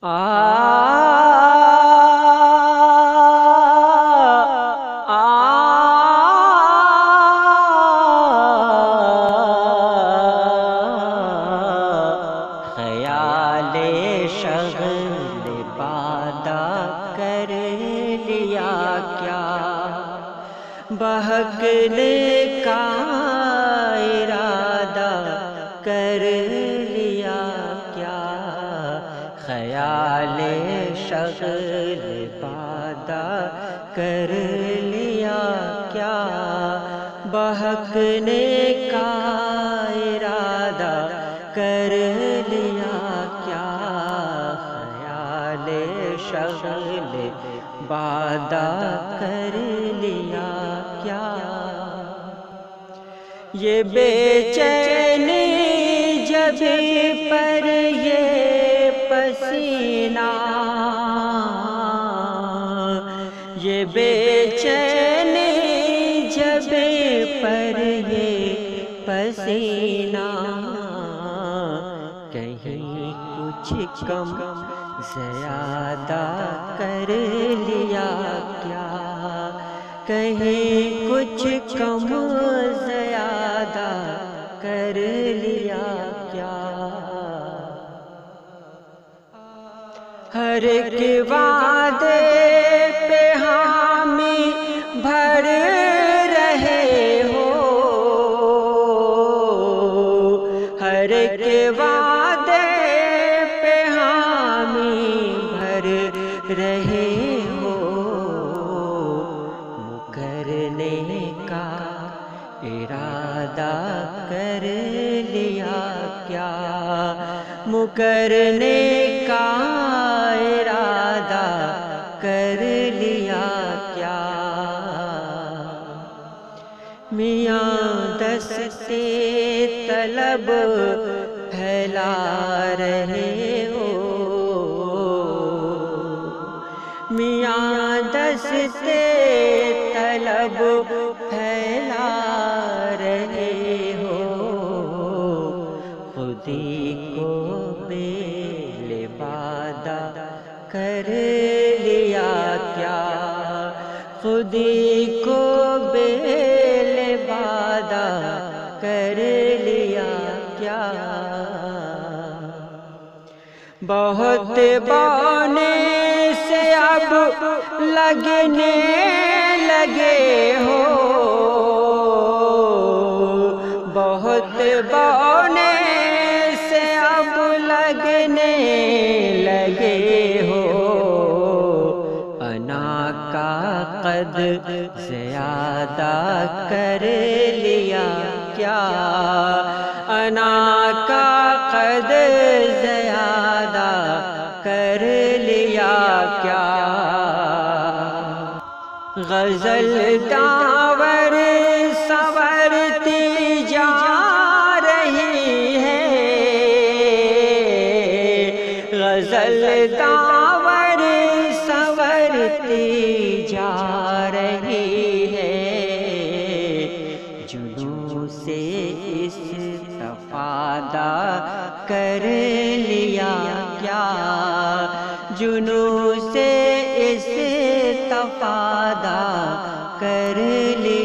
خیال شغل بادہ کر لیا کیا، بہکنے کا ارادہ کر لیا کیا، خیال شغل بادہ کر لیا کیا، بہکنے کا ارادہ کر لیا کیا، خیال شغل بادہ کر لیا کیا۔ یہ بے چینی جبیں پر یہ پسینہ، یہ بے چینی جبیں پر یہ پسینہ، کہیں کچھ کم زیادہ کر لیا کیا، کہیں کچھ کم زیادہ کر لیا کیا، ہر ایک وعدے پہ حامی بھر رہے ہو، ہر ایک وعدے پہ حامی بھر رہے ہو، مکرنے کا ارادہ کر لیا کیا، مکرنے کا ارادہ کر لیا کیا، میاں دستے طلب پھیلا رہے ہو، میاں دستے طلب پھیلا رہے ہو، خودی کو بے لبادہ کر لیا کیا، خودی کو بے لبادہ کر لیا کیا، بہت بونے سے اب لگنے لگے ہو، بہت بونے سے اب لگنے لگے ہو، انا کا قد زیادہ کر لیا کیا، انا کا قد زیادہ کر لیا کیا، غزل داور سنورتی جا رہی ہے، غزل داور سنورتی جا رہی ہے، جنوں سے استفادہ کر لیا کیا، جنوں سے استفادہ کر لیا